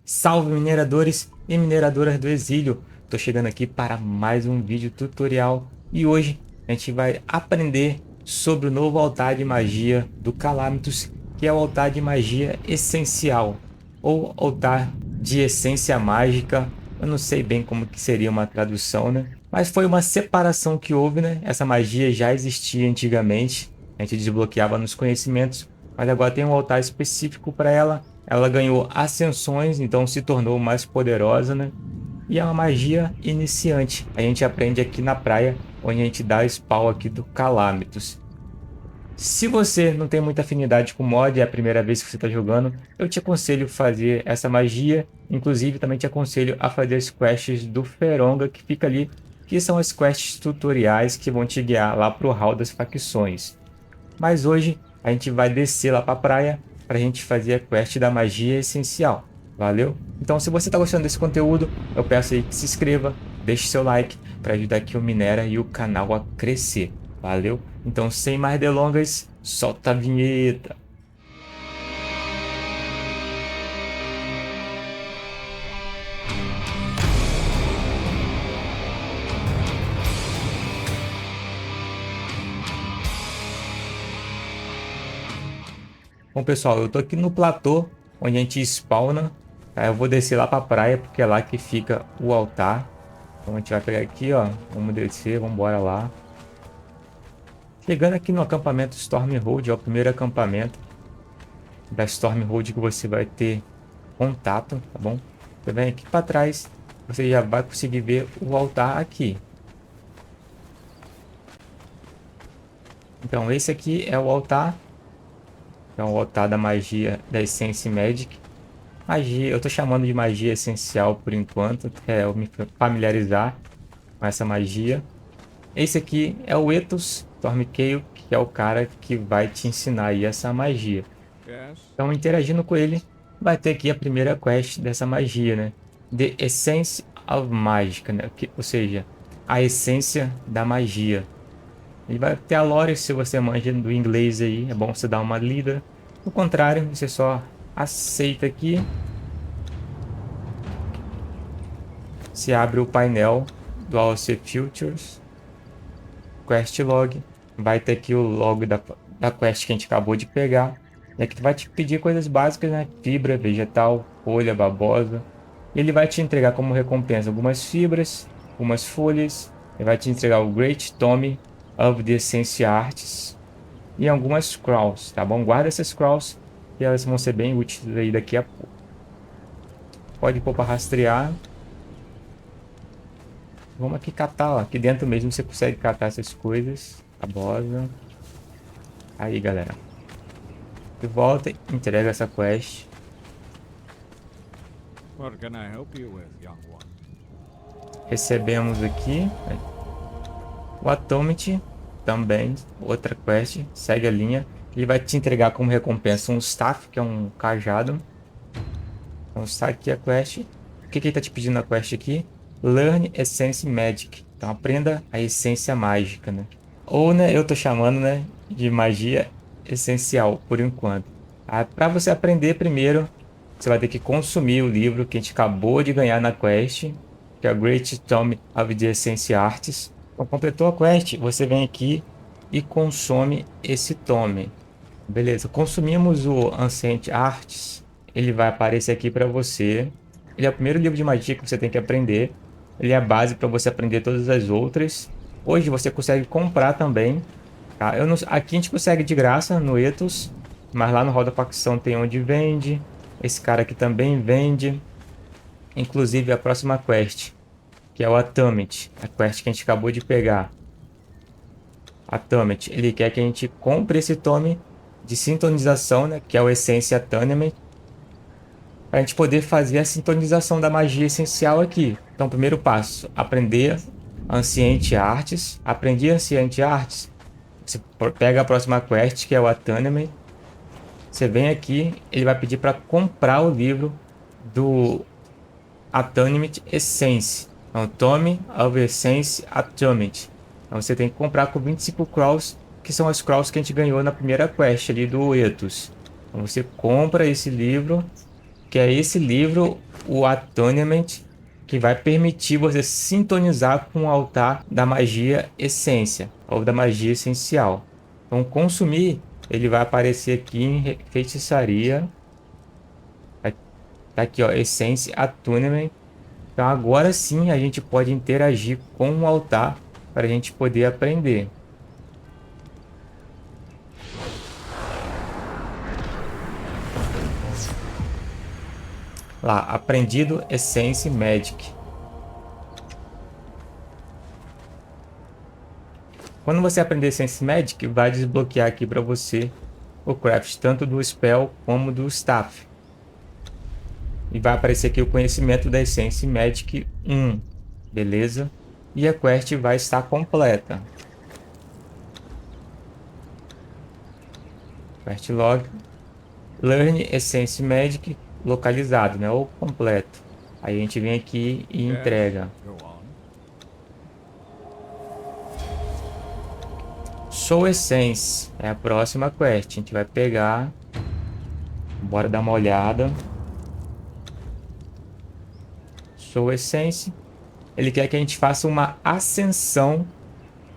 Salve mineradores e mineradoras do exílio! Tô chegando aqui para mais um vídeo tutorial e hoje a gente vai aprender sobre o novo altar de magia do Calamitos, que é o altar de magia essencial ou altar de essência mágica. Eu não sei bem como que seria uma tradução, né? Mas foi uma separação que houve, né? Essa magia já existia antigamente, a gente desbloqueava nos conhecimentos, mas agora tem um altar específico para ela. Ela ganhou ascensões, então se tornou mais poderosa, né? E é uma magia iniciante. A gente aprende aqui na praia, onde a gente dá spawn aqui do Calamitos. Se você não tem muita afinidade com mod, é a primeira vez que você está jogando, eu te aconselho a fazer essa magia. Inclusive, também te aconselho a fazer as quests do Feronga, que fica ali, que são as quests tutoriais que vão te guiar lá para o hall das facções. Mas hoje a gente vai descer lá para a praia para a gente fazer a quest da magia essencial. Valeu? Então, se você está gostando desse conteúdo, eu peço aí que se inscreva, deixe seu like para ajudar aqui o Minera e o canal a crescer. Valeu? Então, sem mais delongas, solta a vinheta. Bom, pessoal, eu tô aqui no platô onde a gente spawna. Tá? Eu vou descer lá para a praia porque é lá que fica o altar. Então a gente vai pegar aqui, ó. Vamos descer, vamos embora lá. Chegando aqui no acampamento Stormhold, é o primeiro acampamento da Stormhold que você vai ter contato, tá bom? Você vem aqui para trás, você já vai conseguir ver o altar aqui. Então esse aqui é o altar. É o altar da magia da Essence Magic. Magia, eu tô chamando de magia essencial por enquanto, é eu me familiarizar com essa magia. Esse aqui é o Ethos Stormcale, que é o cara que vai te ensinar aí essa magia. Então, interagindo com ele, vai ter aqui a primeira quest dessa magia, né? The Essence of Magic, né? Ou seja, a essência da magia. Ele vai ter a lore, se você manja do inglês aí, é bom você dar uma lida. Do contrário, você só aceita aqui. Se abre o painel do AOC Futures. Quest log. Vai ter aqui o log da quest que a gente acabou de pegar. E aqui vai te pedir coisas básicas, né? Fibra, vegetal, folha, babosa. E ele vai te entregar como recompensa algumas fibras, algumas folhas. Ele vai te entregar o Great Tome of the Essence Arts e algumas scrolls, tá bom? Guarda essas scrolls que elas vão ser bem úteis aí daqui a pouco. Pode pôr para rastrear. Vamos aqui catar, ó. Aqui dentro mesmo você consegue catar essas coisas. Babosa. Aí, galera. De volta e entrega essa quest. What can I help you with, young one? Recebemos aqui o Atomic também, outra quest, segue a linha. Ele vai te entregar como recompensa um staff, que é um cajado. Então está aqui a quest. O que ele está te pedindo na quest aqui? Learn Essence Magic. Então aprenda a essência mágica, né? Ou, né, eu tô chamando, né, de magia essencial por enquanto. Para você aprender primeiro, você vai ter que consumir o livro que a gente acabou de ganhar na quest, que é o Great Tome of the Essence Arts. Então, completou a quest, você vem aqui e consome esse tome. Beleza, consumimos o Ancient Arts, ele vai aparecer aqui para você. Ele é o primeiro livro de magia que você tem que aprender. Ele é a base para você aprender todas as outras. Hoje você consegue comprar também. Tá? Eu não, aqui a gente consegue de graça no Ethos, mas lá no Hall da Facção tem onde vende. Esse cara aqui também vende. Inclusive a próxima quest, que é o Atomic, a quest que a gente acabou de pegar. Atomic, ele quer que a gente compre esse tome de sintonização, né, que é o Essência Attunement, para a gente poder fazer a sintonização da magia essencial aqui. Então, primeiro passo, aprender Ancient Arts. Aprendi Ancient Arts, você pega a próxima quest, que é o Attunement. Você vem aqui, ele vai pedir para comprar o livro do Attunement Essence. Então, Tome of Essence Attunement. Então, você tem que comprar com 25 Crowns, que são as Crowns que a gente ganhou na primeira quest ali do Ethos. Então, você compra esse livro, que é esse livro o Attunement, que vai permitir você sintonizar com o altar da magia essência ou da magia essencial. Então, consumir, ele vai aparecer aqui em feitiçaria. Tá aqui, ó, essência Attunement. Então, agora sim a gente pode interagir com o altar para a gente poder aprender. Lá, aprendido Essence Magic. Quando você aprender Essence Magic, vai desbloquear aqui para você o craft tanto do spell como do staff. E vai aparecer aqui o conhecimento da Essence Magic 1, beleza? E a quest vai estar completa. Quest log, Learn Essence Magic localizado, né? Ou completo. Aí a gente vem aqui e entrega. Go on. Soul Essence é a próxima quest. A gente vai pegar. Bora dar uma olhada. Soul Essence. Ele quer que a gente faça uma ascensão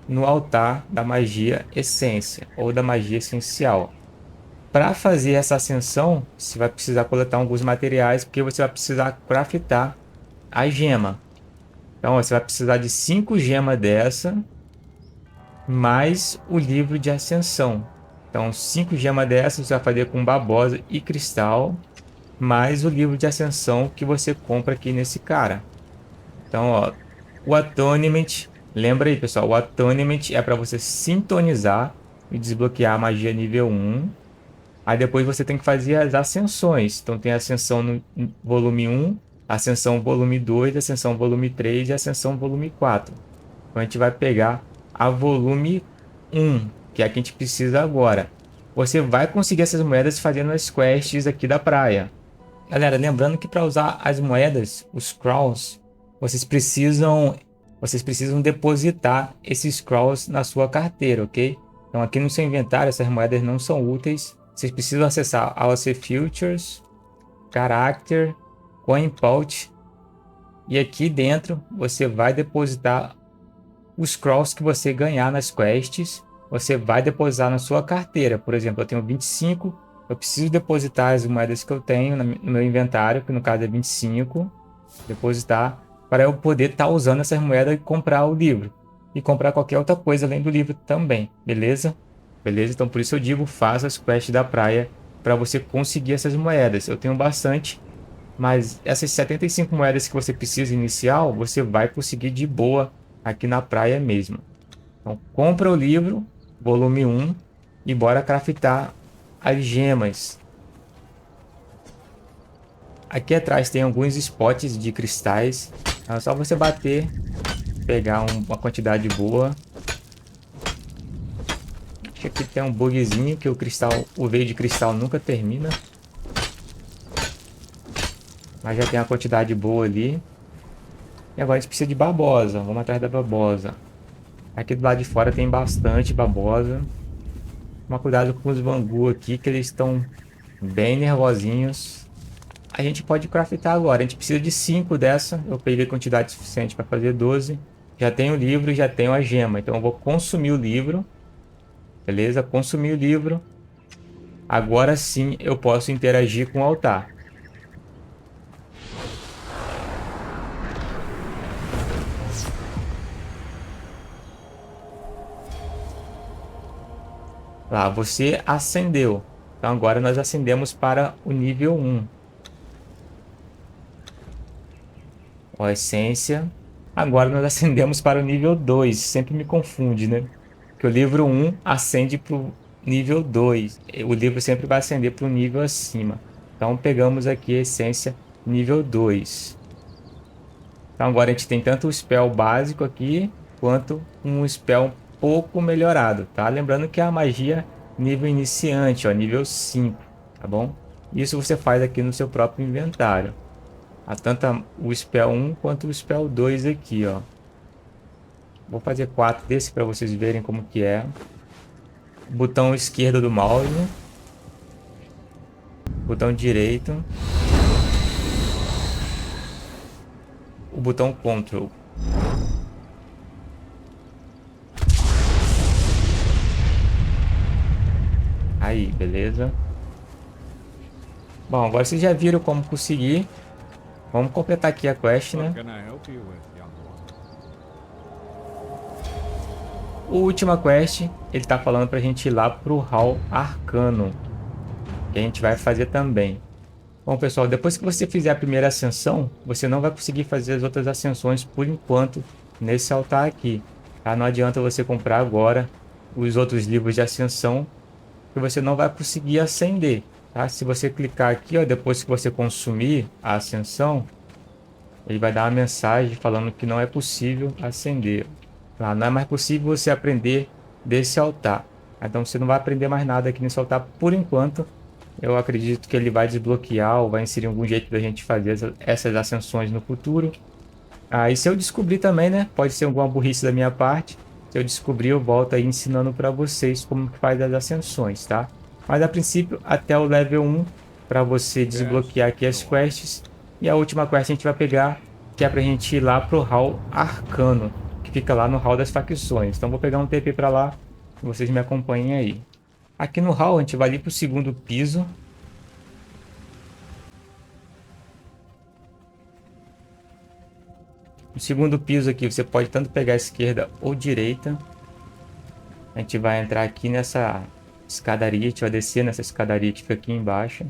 no altar da magia essência ou da magia essencial. Para fazer essa ascensão, você vai precisar coletar alguns materiais, porque você vai precisar craftar a gema. Então, você vai precisar de 5 gemas dessa, mais o livro de ascensão. Então, 5 gemas dessas você vai fazer com babosa e cristal, mais o livro de ascensão que você compra aqui nesse cara. Então, ó, o Attunement, lembra aí, pessoal, o Attunement é para você sintonizar e desbloquear a magia nível 1. Aí depois você tem que fazer as ascensões. Então tem ascensão no volume 1, ascensão volume 2, ascensão volume 3 e ascensão volume 4. Então a gente vai pegar a volume 1, que é a que a gente precisa agora. Você vai conseguir essas moedas fazendo as quests aqui da praia. Galera, lembrando que para usar as moedas, os crowns, vocês precisam depositar esses crowns na sua carteira, ok? Então aqui no seu inventário essas moedas não são úteis. Vocês precisam acessar AOC Futures, Character, Coin Pouch. E aqui dentro você vai depositar os crowns que você ganhar nas quests. Você vai depositar na sua carteira. Por exemplo, eu tenho 25. Eu preciso depositar as moedas que eu tenho no meu inventário, que no caso é 25. Depositar para eu poder estar usando essas moedas e comprar o livro. E comprar qualquer outra coisa além do livro também, beleza? Beleza? Então por isso eu digo, faça as quests da praia para você conseguir essas moedas. Eu tenho bastante, mas essas 75 moedas que você precisa inicial, você vai conseguir de boa aqui na praia mesmo. Então compra o livro, volume 1, e bora craftar as gemas. Aqui atrás tem alguns spots de cristais. É só você bater, pegar uma quantidade boa. Aqui tem um bugzinho que o veio de cristal nunca termina. Mas já tem uma quantidade boa ali. E agora a gente precisa de babosa. Vamos atrás da babosa. Aqui do lado de fora tem bastante babosa. Toma cuidado com os bangu aqui, que eles estão bem nervosinhos. A gente pode craftar agora. A gente precisa de 5 dessa. Eu peguei quantidade suficiente para fazer 12. Já tenho o livro e já tenho a gema. Então eu vou consumir o livro. Beleza? Consumir o livro. Agora sim eu posso interagir com o altar. Lá, você acendeu. Então agora nós acendemos para o nível 1. Ó, essência. Agora nós acendemos para o nível 2. Sempre me confunde, né? Que o livro 1 acende para o nível 2. O livro sempre vai acender para o nível acima. Então pegamos aqui a essência nível 2. Então agora a gente tem tanto o spell básico aqui, quanto um spell um pouco melhorado, tá? Lembrando que é a magia nível iniciante, ó, nível 5, tá bom? Isso você faz aqui no seu próprio inventário. Tanto o spell 1 quanto o spell 2 aqui, ó. Vou fazer 4 desse para vocês verem como que é. Botão esquerdo do mouse. Botão direito. o botão Ctrl. Aí, beleza. Bom, agora vocês já viram como conseguir. Vamos completar aqui a quest, né? What can I help you with, young one? A última quest, ele tá falando pra gente ir lá pro Hall Arcano, que a gente vai fazer também. Bom, pessoal, depois que você fizer a primeira ascensão, você não vai conseguir fazer as outras ascensões por enquanto nesse altar aqui, tá? Não adianta você comprar agora os outros livros de ascensão, que você não vai conseguir acender, tá? Se você clicar aqui, ó, depois que você consumir a ascensão, ele vai dar uma mensagem falando que não é possível acender. Tá? Não é mais possível você aprender desse altar. Então você não vai aprender mais nada aqui nesse altar por enquanto. Eu acredito que ele vai desbloquear ou vai inserir algum jeito da gente fazer essas ascensões no futuro. E se eu descobrir também, né? Pode ser alguma burrice da minha parte. Se eu descobrir, eu volto aí ensinando para vocês como que faz as ascensões, tá? Mas a princípio, até o level 1, para você desbloquear aqui as quests. E a última quest a gente vai pegar, que é pra gente ir lá pro Hall Arcano, que fica lá no Hall das Facções. Então vou pegar um TP para lá, e vocês me acompanhem aí. Aqui no hall a gente vai ali pro segundo piso. No segundo piso aqui você pode tanto pegar a esquerda ou direita. A gente vai entrar aqui nessa escadaria, a gente vai descer nessa escadaria que fica aqui embaixo.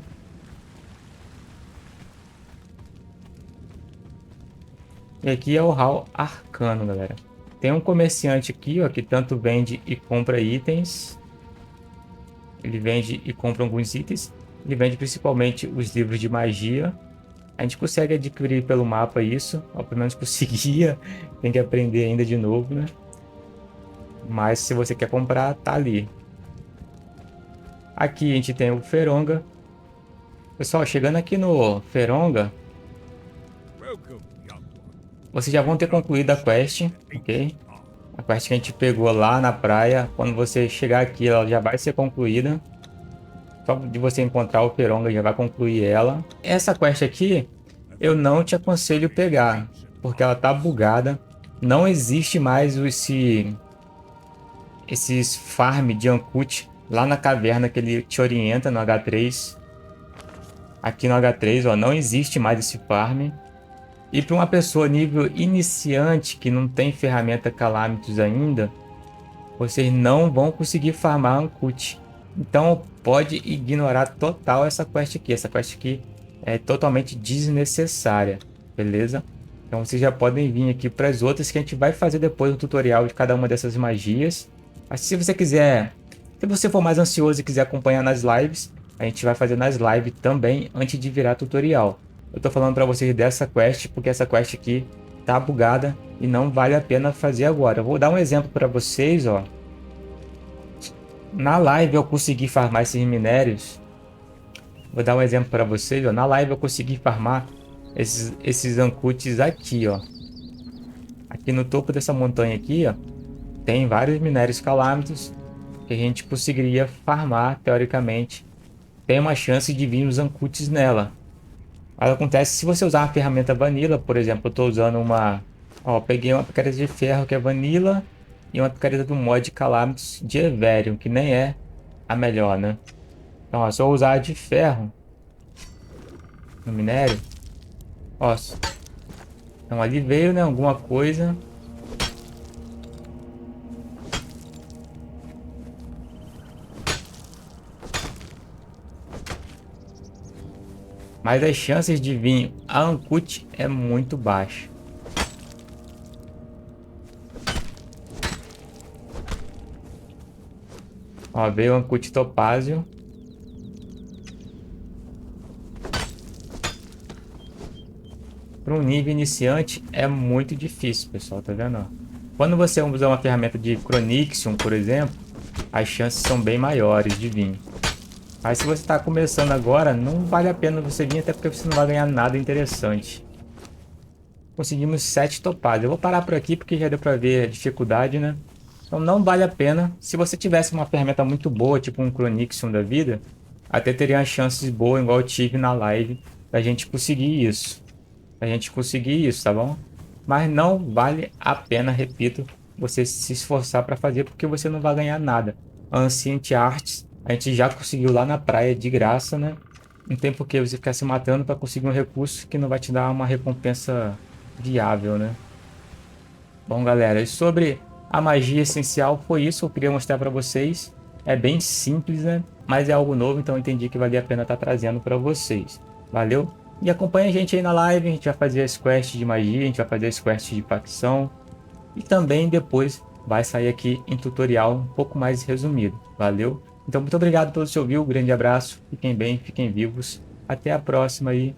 E aqui é o Hall Arcano, galera. Tem um comerciante aqui, ó, que tanto vende e compra itens. Ele vende e compra alguns itens. Ele vende principalmente os livros de magia. A gente consegue adquirir pelo mapa isso. Ou pelo menos conseguia. Tem que aprender ainda de novo, né? Mas se você quer comprar, tá ali. Aqui a gente tem o Feronga. Pessoal, chegando aqui no Feronga, vocês já vão ter concluído a quest, ok? A quest que a gente pegou lá na praia, quando você chegar aqui, ela já vai ser concluída. Só de você encontrar o Feronga já vai concluir ela. Essa quest aqui, eu não te aconselho pegar, porque ela tá bugada. Não existe mais esses farm de Ankut lá na caverna que ele te orienta no H3. Aqui no H3, ó, não existe mais esse farm. E para uma pessoa nível iniciante que não tem ferramenta Calamitos ainda, vocês não vão conseguir farmar Ankut. Então pode ignorar total essa quest aqui. Essa quest aqui é totalmente desnecessária, beleza? Então vocês já podem vir aqui para as outras que a gente vai fazer depois no tutorial de cada uma dessas magias. Mas se você quiser, se você for mais ansioso e quiser acompanhar nas lives, a gente vai fazer nas lives também antes de virar tutorial. Eu tô falando para vocês dessa quest porque essa quest aqui tá bugada e não vale a pena fazer agora. Eu vou dar um exemplo para vocês, ó. Na live eu consegui farmar esses minérios. Vou dar um exemplo para vocês, ó. Na live eu consegui farmar esses Ankuts aqui, ó. Aqui no topo dessa montanha aqui, ó, tem vários minérios Calamitos que a gente conseguiria farmar teoricamente. Tem uma chance de vir os Ankuts nela. Mas acontece se você usar uma ferramenta Vanilla, por exemplo, eu estou usando uma... Ó, peguei uma picareta de ferro que é Vanilla e uma picareta do mod Calamitos de Everium, que nem é a melhor, né? Então, ó, se eu usar a de ferro no minério, ó, então ali veio, né, alguma coisa. Mas as chances de vir a Ankut é muito baixa. Ó, veio o Ankut Topázio. Para um nível iniciante é muito difícil, pessoal, tá vendo? Ó? Quando você usa uma ferramenta de Chronixium, por exemplo, as chances são bem maiores de vir. Mas se você está começando agora, não vale a pena você vir, até porque você não vai ganhar nada interessante. Conseguimos 7 topadas. Eu vou parar por aqui porque já deu para ver a dificuldade, né? Então não vale a pena. Se você tivesse uma ferramenta muito boa, tipo um Chronixium da vida, até teria as chances boas, igual eu tive na live, da gente conseguir isso. Da gente conseguir isso, tá bom? mas não vale a pena, repito, você se esforçar para fazer, porque você não vai ganhar nada. A Ancient Arts a gente já conseguiu lá na praia de graça, né? Não tem por que você ficar se matando para conseguir um recurso que não vai te dar uma recompensa viável, né? Bom, galera, e sobre a magia essencial foi isso que eu queria mostrar para vocês. É bem simples, né? Mas é algo novo, então eu entendi que valia a pena estar trazendo para vocês. Valeu? E acompanha a gente aí na live, a gente vai fazer as quests de magia, a gente vai fazer as quests de facção. E também depois vai sair aqui em tutorial um pouco mais resumido. Valeu? Então muito obrigado pelo seu view, grande abraço, fiquem bem, fiquem vivos. Até a próxima aí.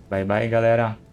Bye bye, galera.